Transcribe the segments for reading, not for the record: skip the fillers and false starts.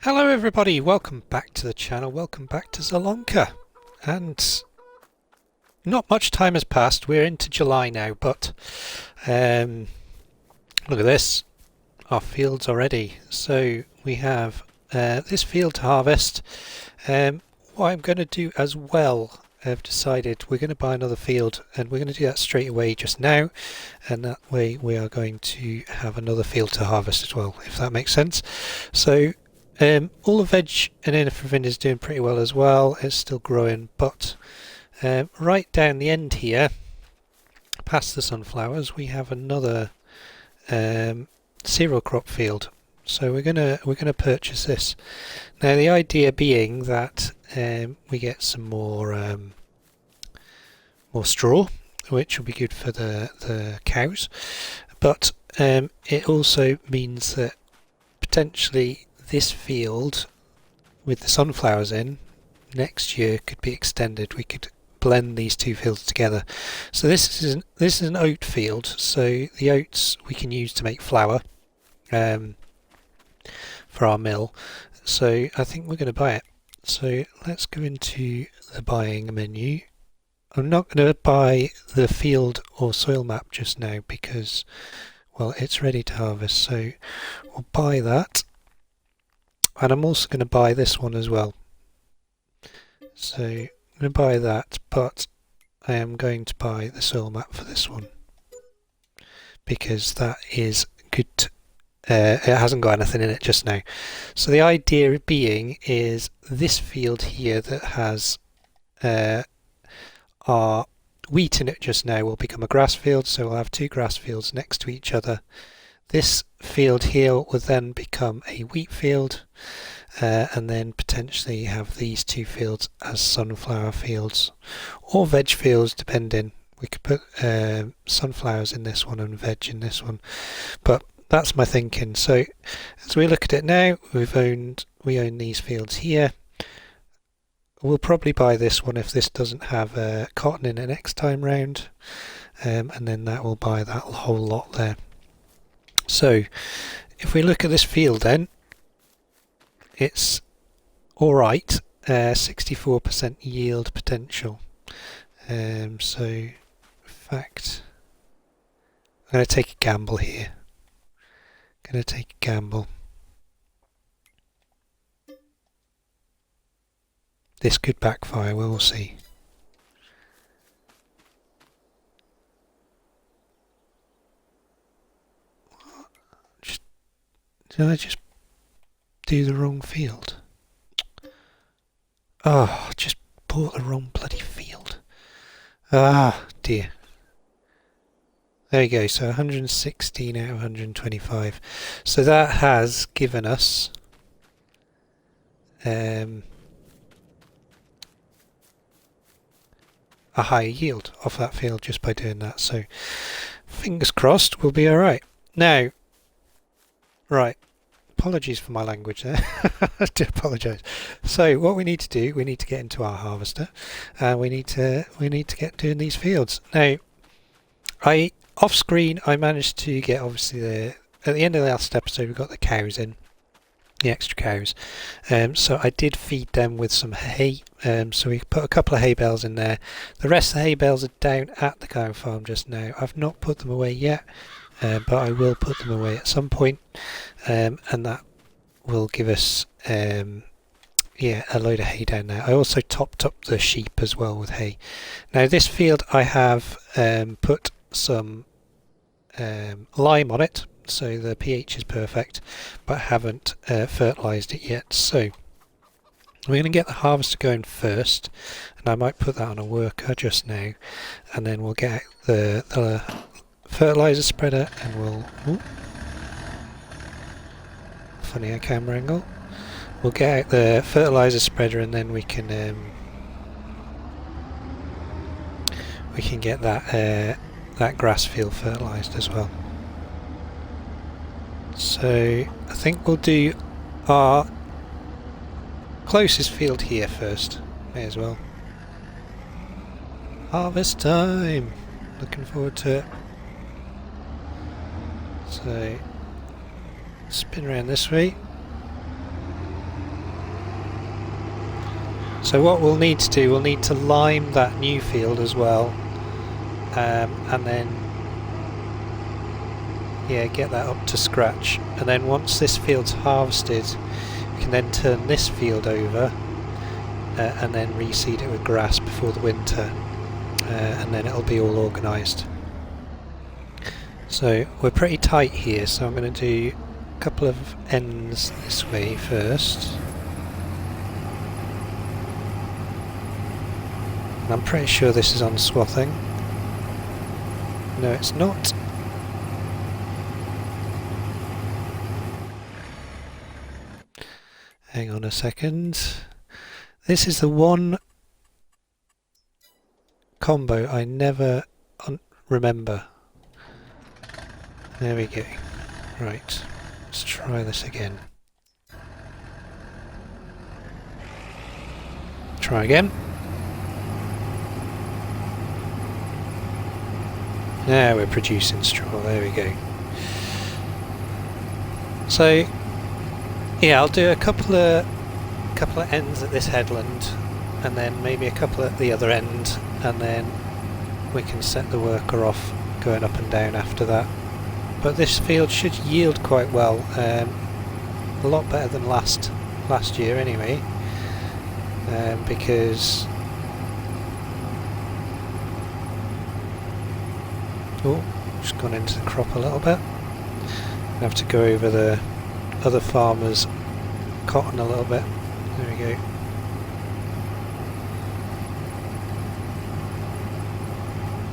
Hello everybody, welcome back to the channel, welcome back to Zielonka. And not much time has passed, we're into July now, but look at this, our fields are ready. So we have this field to harvest. What I'm going to do as well, I've decided we're going to buy another field and we're going to do that straight away just now, and that way we are going to have another field to harvest as well, if that makes sense. So all the veg and anything is doing pretty well as well. It's still growing, but right down the end here, past the sunflowers, we have another cereal crop field. So we're gonna purchase this. Now the idea being that we get some more straw, which will be good for the cows, but it also means that potentially this field with the sunflowers in next year could be extended. We could blend these two fields together. So this is an oat field, so the oats we can use to make flour for our mill. So I think we're going to buy it. So let's go into the buying menu. I'm not going to buy the field or soil map just now because, well, it's ready to harvest, so we'll buy that. And I'm also going to buy this one as well. So I'm going to buy that, but I am going to buy the soil map for this one because that is good. It hasn't got anything in it just now. So the idea being is this field here that has our wheat in it just now will become a grass field, so we'll have two grass fields next to each other. This field here will then become a wheat field, and then potentially have these two fields as sunflower fields or veg fields, depending. We could put sunflowers in this one and veg in this one, but that's my thinking. So as we look at it now, we own these fields here. We'll probably buy this one if this doesn't have cotton in it next time round, and then that will buy that whole lot there. So if we look at this field then, it's alright, 64% yield potential. So in fact, I'm going to take a gamble here. This could backfire, we will see. Did I just do the wrong field? Oh, I just bought the wrong bloody field. Ah, dear. There we go, so 116 out of 125. So that has given us a higher yield off that field just by doing that. So fingers crossed we'll be alright. Now, right, apologies for my language there. I do apologise. So what we need to do, we need to get into our harvester, and we need to get doing these fields. Now, off screen I managed to get, obviously, at the end of the last episode we got the cows in, the extra cows. So I did feed them with some hay. So we put a couple of hay bales in there. The rest of the hay bales are down at the cow farm just now. I've not put them away yet, but I will put them away at some point, and that will give us a load of hay down there. I also topped up the sheep as well with hay. Now this field I have put some lime on it, so the pH is perfect, but haven't fertilised it yet. So we're going to get the harvester going first, and I might put that on a worker just now, and then we'll get the fertiliser spreader and we'll... Ooh, funny a camera angle. We'll get out the fertiliser spreader and then we can get that grass field fertilised as well. So I think we'll do our closest field here first. May as well. Harvest time! Looking forward to it. So spin around this way. So what we'll need to do, we'll need to lime that new field as well, and then get that up to scratch. And then once this field's harvested, we can then turn this field over and then reseed it with grass before the winter, and then it'll be all organised. So we're pretty tight here, so I'm going to do a couple of ends this way first. And I'm pretty sure this is on swathing. No, it's not. Hang on a second. This is the one combo I never remember. There we go. Right, let's try this again. Try again. Now we're producing straw, there we go. So, yeah, I'll do a couple of ends at this headland, and then maybe a couple at the other end, and then we can set the worker off going up and down after that. But this field should yield quite well, a lot better than last year anyway, because just gone into the crop a little bit. I have to go over the other farmers' cotton a little bit. There we go.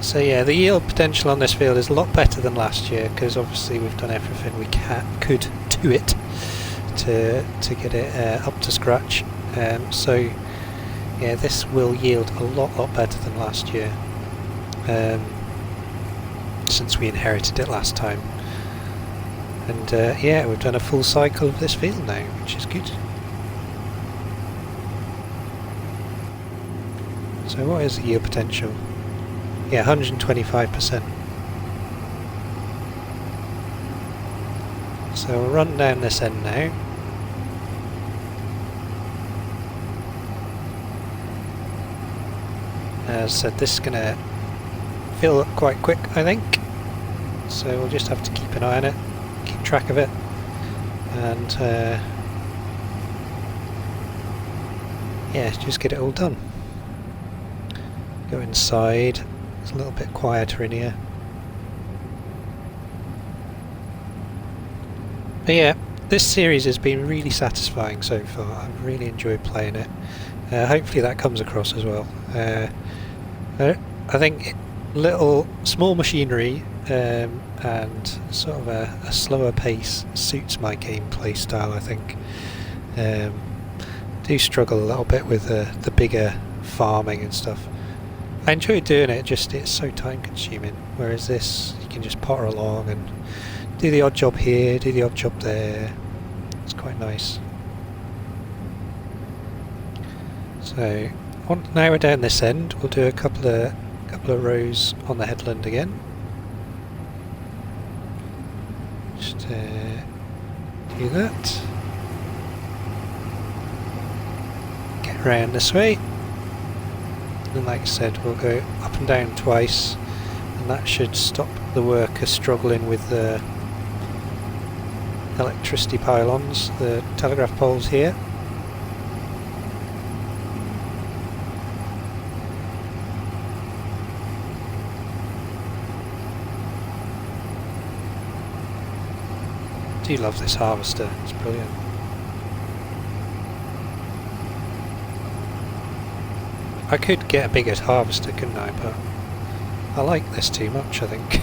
So yeah, the yield potential on this field is a lot better than last year, because obviously we've done everything we could to it to get it up to scratch. So yeah, this will yield a lot better than last year, since we inherited it last time. And yeah, we've done a full cycle of this field now, which is good. So what is the yield potential? Yeah, 125%. So we'll run down this end now. As I said, this is going to fill up quite quick, I think. So we'll just have to keep an eye on it, keep track of it, and yeah, just get it all done. Go inside. It's a little bit quieter in here. But yeah, this series has been really satisfying so far. I've really enjoyed playing it. Hopefully that comes across as well. I think small machinery and sort of a slower pace suits my gameplay style, I think. Do struggle a little bit with the bigger farming and stuff. I enjoy doing it, just it's so time consuming, whereas this, you can just potter along and do the odd job here, do the odd job there. It's quite nice. So now we're down this end, we'll do a couple of rows on the headland again. Just do that. Get around this way. And like I said, we'll go up and down twice, and that should stop the worker struggling with the electricity pylons, the telegraph poles here. I do love this harvester, it's brilliant. I could get a bigger harvester, couldn't I? But I like this too much, I think.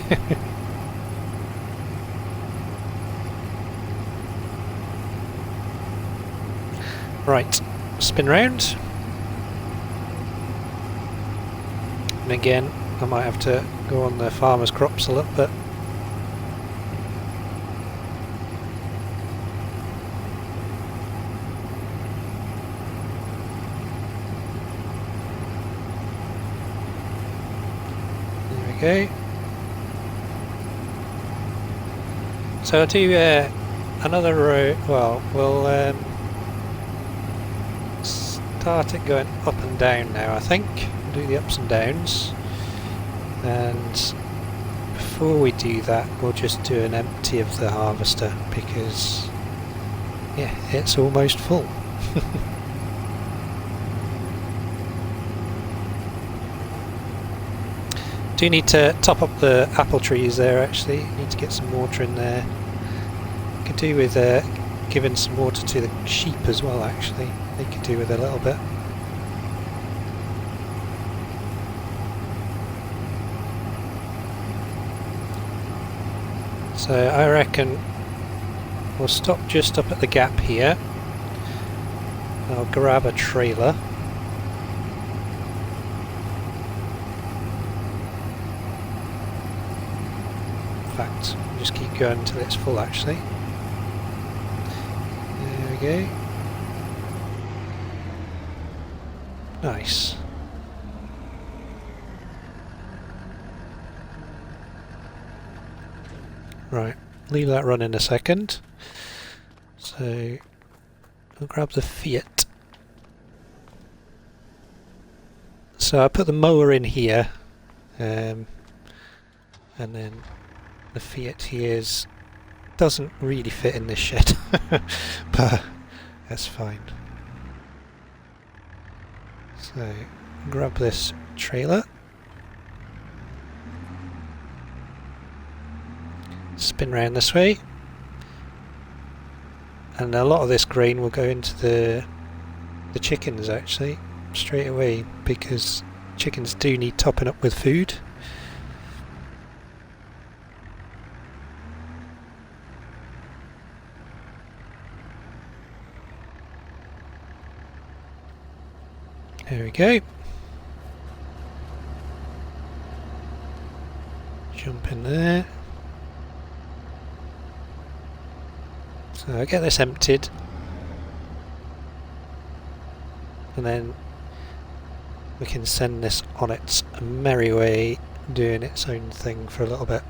Right, spin round. And again, I might have to go on the farmer's crops a little bit. Okay. So I'll do start it going up and down now, I think. Do the ups and downs. And before we do that, we'll just do an empty of the harvester because, yeah, it's almost full. Do need to top up the apple trees there actually. Need to get some water in there. Could do with giving some water to the sheep as well actually. They could do with a little bit. So I reckon we'll stop just up at the gap here. I'll grab a trailer. In fact, we'll just keep going until it's full actually. There we go. Nice. Right, leave that running a second. So I'll grab the Fiat. So I put the mower in here, and then the Fiat here doesn't really fit in this shed, but that's fine. So grab this trailer. Spin round this way, and a lot of this grain will go into the chickens actually straight away because chickens do need topping up with food. There we go. Jump in there. So I get this emptied, and then we can send this on its merry way, doing its own thing for a little bit.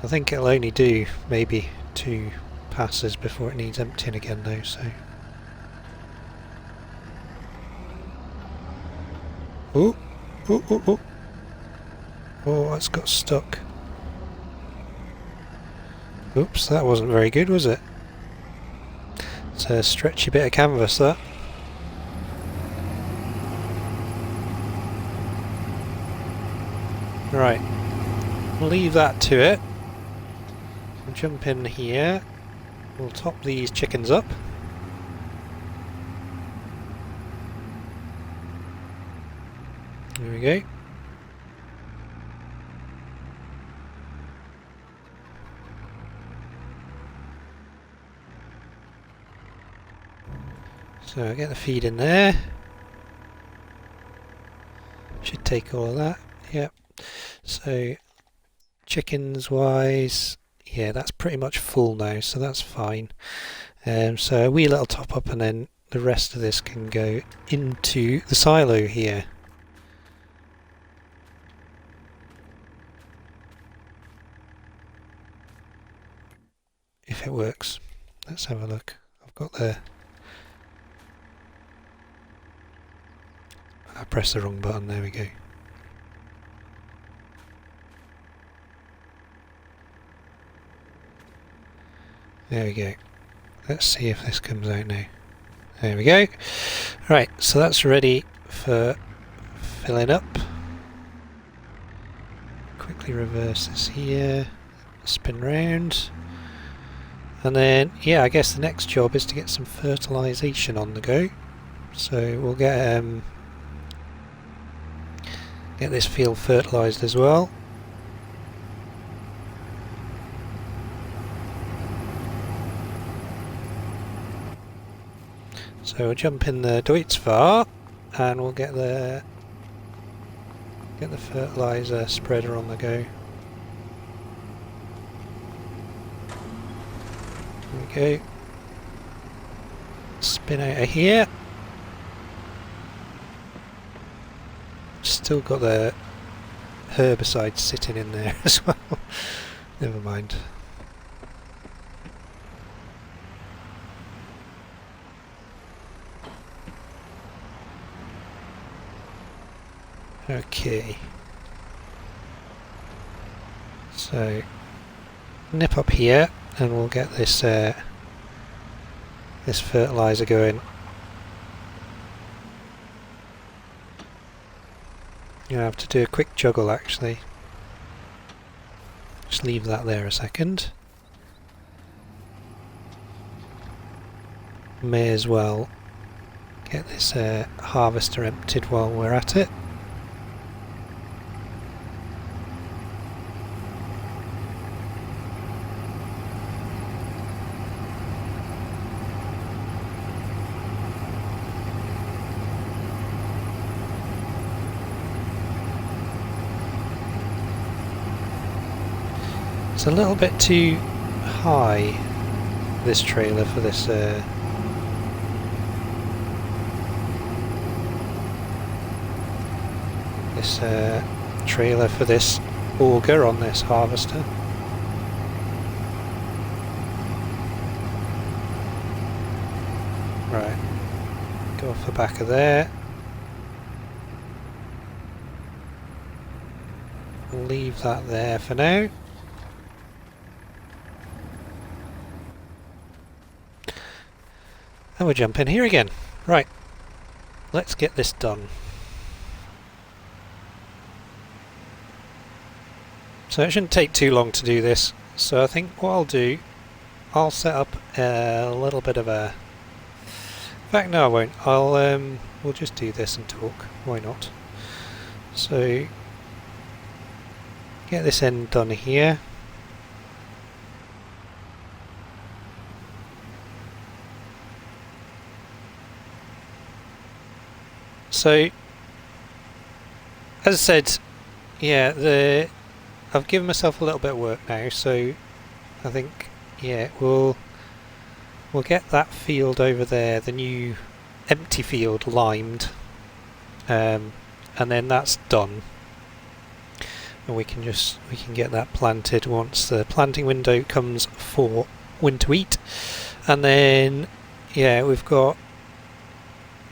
I think it'll only do maybe 2 passes before it needs emptying again though, so. Ooh, ooh, ooh, ooh. Oh, it's got stuck. Oops, that wasn't very good, was it? It's a stretchy bit of canvas, that. Right, we'll leave that to it. We'll jump in here. We'll top these chickens up. There we go. So I get the feed in there. Should take all of that. Yep. So chickens wise, yeah, that's pretty much full now, so that's fine. So a wee little top up, and then the rest of this can go into the silo here. If it works. Let's have a look. I've got the... I pressed the wrong button, there we go. There we go. Let's see if this comes out now. There we go. Right, so that's ready for filling up. Quickly reverse this here, spin round. And then, yeah, I guess the next job is to get some fertilisation on the go. So we'll get this field fertilised as well. So we'll jump in the Deutzfahr and we'll get the fertiliser spreader on the go. There we go. Spin out of here. Still got the herbicide sitting in there as well. Never mind. Okay. So nip up here and we'll get this this fertilizer going. You have to do a quick juggle actually. Just leave that there a second. May as well get this harvester emptied while we're at it. It's a little bit too high, this trailer, for this trailer for this auger on this harvester. Right, go off the back of there. Leave that there for now. And we'll jump in here again. Right, let's get this done. So it shouldn't take too long to do this. So I think what I'll do, I'll set up a little bit of a... In fact, no I won't. We'll just do this and talk. Why not? So get this end done here. So, as I said, yeah, I've given myself a little bit of work now, so I think, yeah, we'll get that field over there, the new empty field, limed, and then that's done, and we can get that planted once the planting window comes for winter wheat, and then, yeah, we've got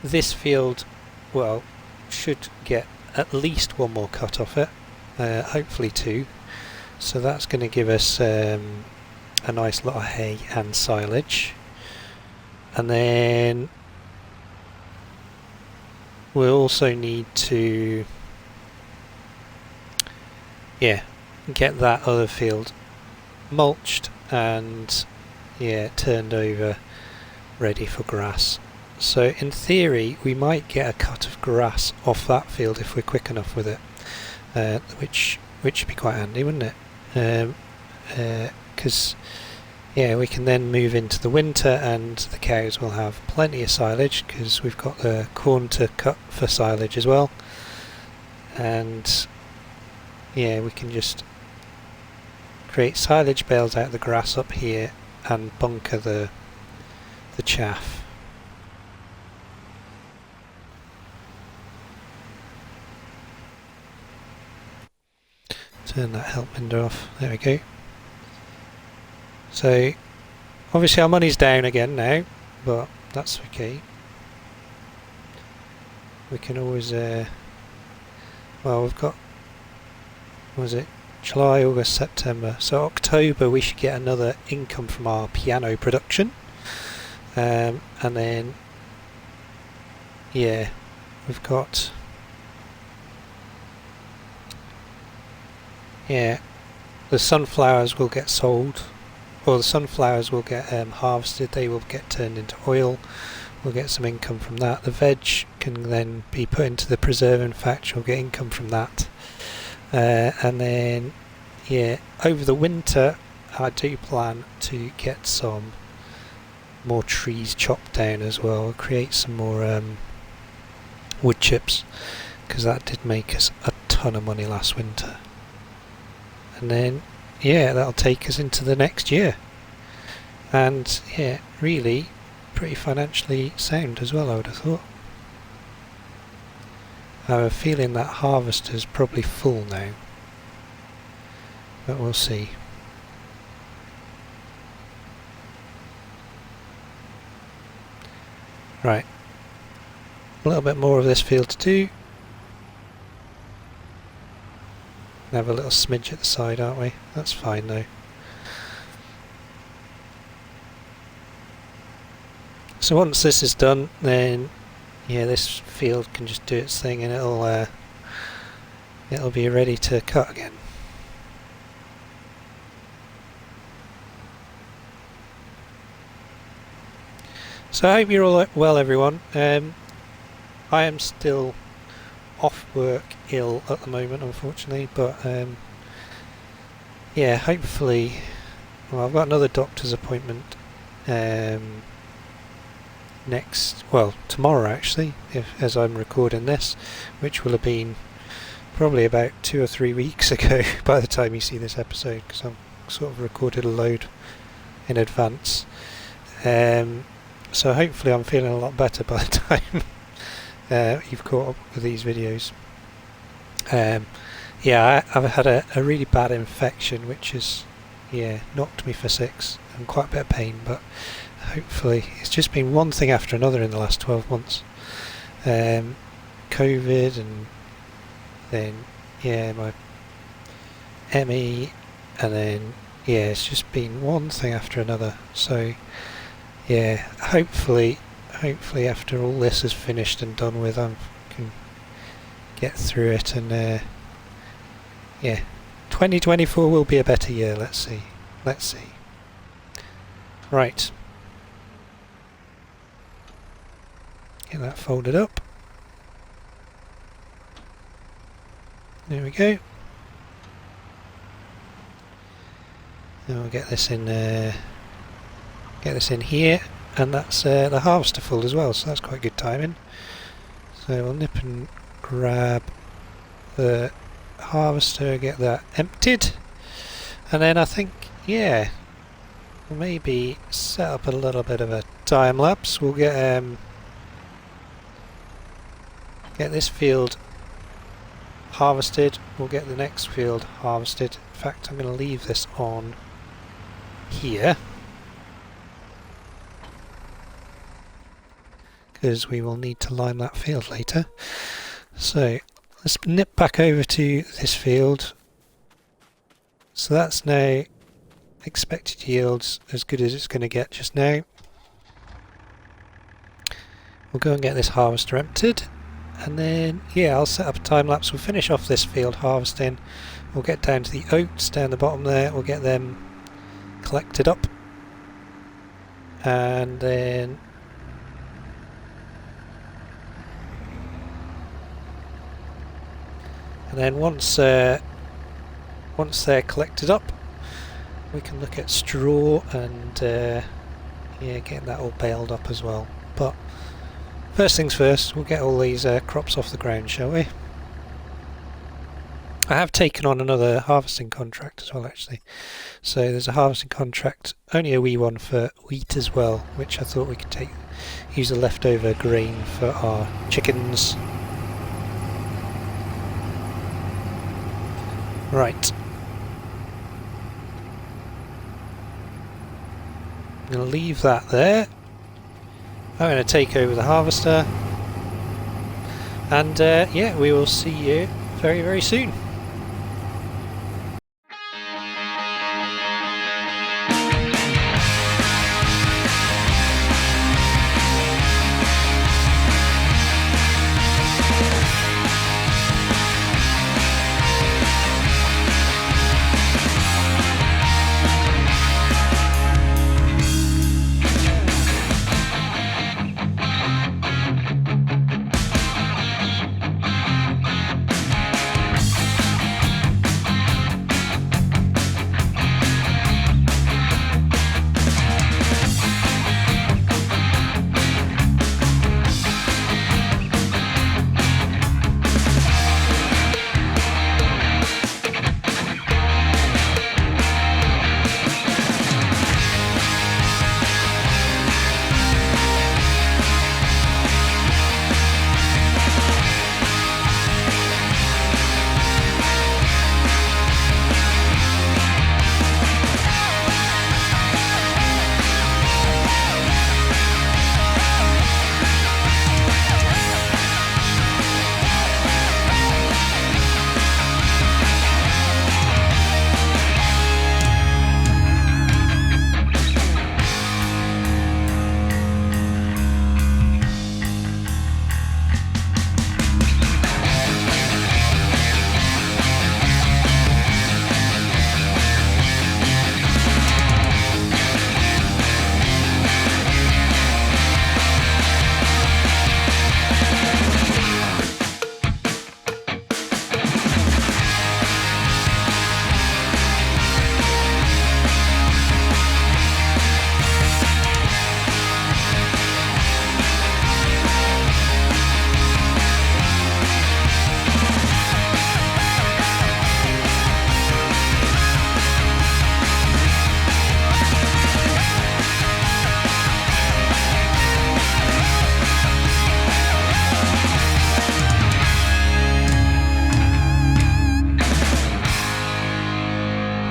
this field. Well, should get at least one more cut off it, hopefully two, so that's going to give us a nice lot of hay and silage, and then we'll also need to get that other field mulched and turned over, ready for grass. So in theory we might get a cut of grass off that field if we're quick enough with it, which would be quite handy, wouldn't it? Because we can then move into the winter and the cows will have plenty of silage because we've got the corn to cut for silage as well, and we can just create silage bales out of the grass up here and bunker the chaff. Turn that help window off, there we go. So obviously our money's down again now, but that's okay. We can always, well, we've got, what was it, July, August, September, so October we should get another income from our piano production, and then we've got the sunflowers will get sold, or the sunflowers will get harvested, they will get turned into oil, we'll get some income from that. The veg can then be put into the preserving factory, we'll get income from that. And then over the winter I do plan to get some more trees chopped down as well. We'll create some more wood chips, because that did make us a ton of money last winter. And then that'll take us into the next year, and really pretty financially sound as well, I would have thought. I have a feeling that harvester's probably full now, but we'll see. Right, a little bit more of this field to do. Have a little smidge at the side, aren't we? That's fine though. So once this is done, then yeah, this field can just do its thing, and it'll be ready to cut again. So I hope you're all well, everyone. I am still off work ill at the moment, unfortunately, but yeah, hopefully, well, I've got another doctor's appointment tomorrow actually, as I'm recording this, which will have been probably about 2 or 3 weeks ago by the time you see this episode, because I've sort of recorded a load in advance. So hopefully I'm feeling a lot better by the time you've caught up with these videos. Yeah, I've had a really bad infection, which has knocked me for 6 and quite a bit of pain, but hopefully it's just been one thing after another in the last 12 months. COVID, and then my ME, and then it's just been one thing after another. So yeah, hopefully after all this is finished and done with, I can get through it, and 2024 will be a better year. Let's see. Right, get that folded up. There we go. Then we'll get this in here, and that's the harvester full as well, so that's quite good timing. So we'll nip and grab the harvester, get that emptied, and then I think we'll maybe set up a little bit of a time lapse. We'll get this field harvested, we'll get the next field harvested. In fact, I'm going to leave this on here because we will need to line that field later. So let's nip back over to this field. So that's now expected yields as good as it's going to get just now. We'll go and get this harvester emptied, and then I'll set up a time lapse. We'll finish off this field harvesting. We'll get down to the oats down the bottom there. We'll get them collected up, and then once they're collected up, we can look at straw and getting that all baled up as well. But first things first, we'll get all these crops off the ground, shall we? I have taken on another harvesting contract as well, actually. So there's a harvesting contract, only a wee one for wheat as well, which I thought we could use the leftover grain for our chickens. Right. I'm going to leave that there. I'm going to take over the harvester, and we will see you very, very soon.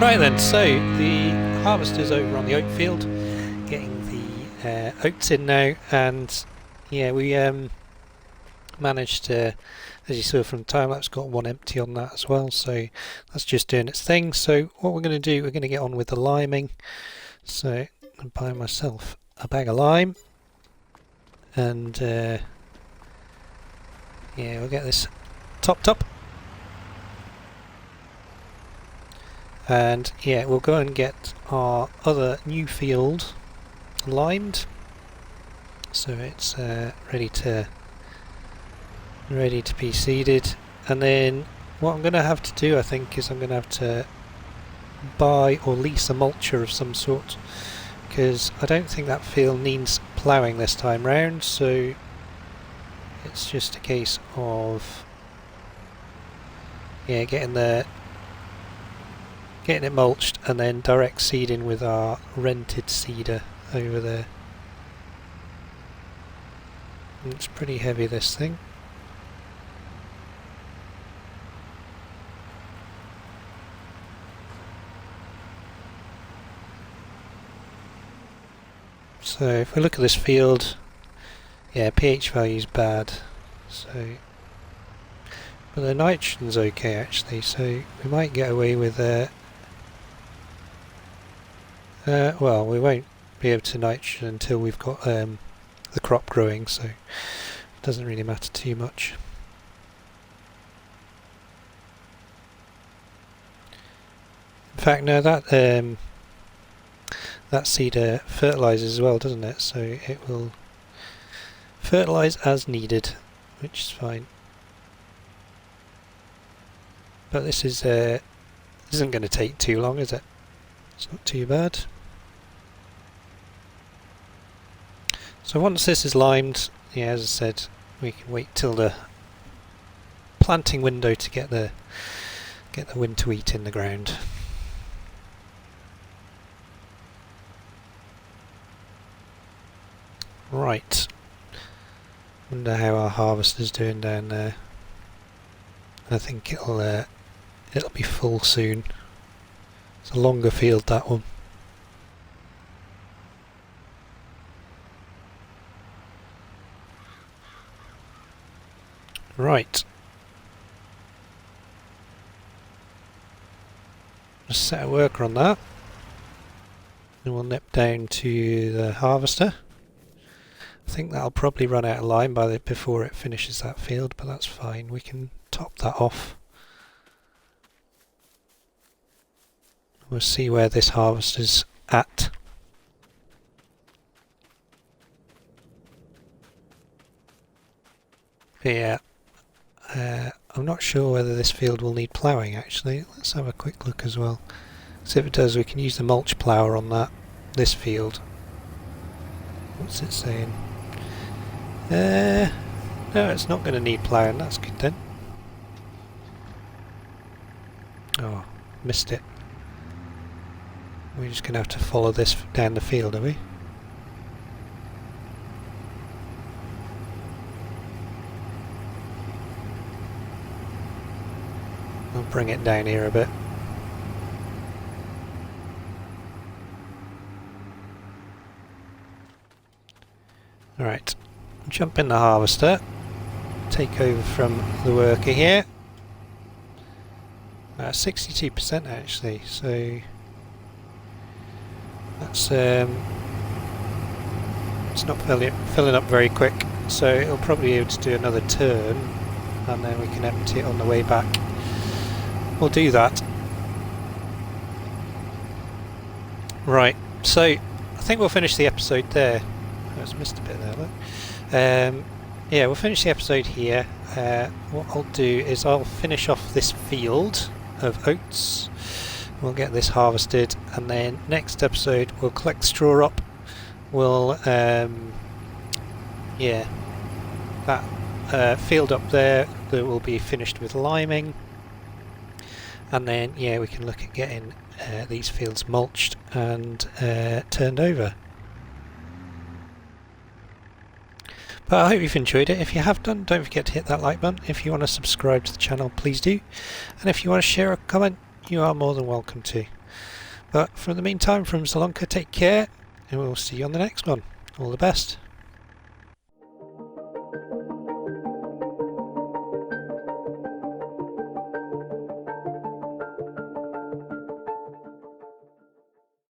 Right then, so the harvester's over on the oat field, getting the oats in now, and yeah, we managed to, as you saw from the time lapse, got one empty on that as well, so that's just doing its thing. So what we're going to do, we're going to get on with the liming. So I'm going to buy myself a bag of lime, and yeah, we'll get this topped up. And yeah, we'll go and get our other new field limed, so it's ready to be seeded. And then what I'm going to have to do, I think, is I'm going to have to buy or lease a mulcher of some sort, because I don't think that field needs ploughing this time round, so it's just a case of yeah, getting it mulched and then direct seeding with our rented seeder over there. It's pretty heavy, this thing. So if we look at this field, yeah, pH value is bad, so but the nitrogen's okay actually, so we might get away with well, we won't be able to nitrogen until we've got the crop growing, so it doesn't really matter too much. In fact, no, that seeder fertilises as well, doesn't it? So it will fertilise as needed, which is fine. But this isn't going to take too long, is it? It's not too bad. So once this is limed, yeah, as I said, we can wait till the planting window to get the winter wheat in the ground. Right. Wonder how our harvester's doing down there. I think it'll be full soon. It's a longer field, that one. Right. Just set a worker on that. And we'll nip down to the harvester. I think that'll probably run out of lime before it finishes that field, but that's fine. We can top that off. We'll see where this harvester's at. But yeah, I'm not sure whether this field will need ploughing actually. Let's have a quick look as well. So if it does, we can use the mulch plougher on this field. What's it saying? No, it's not going to need ploughing, that's good then. Oh, missed it. We're just going to have to follow this down the field, are we? I'll bring it down here a bit. Alright, jump in the harvester, take over from the worker here. 62% actually, so that's it's not filling up very quick, so it'll probably be able to do another turn and then we can empty it on the way back. We'll do that. Right, so I think we'll finish the episode there. I just missed a bit there, look. Yeah, we'll finish the episode here. What I'll do is I'll finish off this field of oats. We'll get this harvested, and then next episode we'll collect straw up. We'll yeah, that field up there that will be finished with liming, and then yeah, we can look at getting these fields mulched and turned over. But I hope you've enjoyed it. If you have done, don't forget to hit that like button. If you want to subscribe to the channel, please do. And if you want to share a comment, you are more than welcome to. But for the meantime, from Zielonka, take care, and we'll see you on the next one. All the best.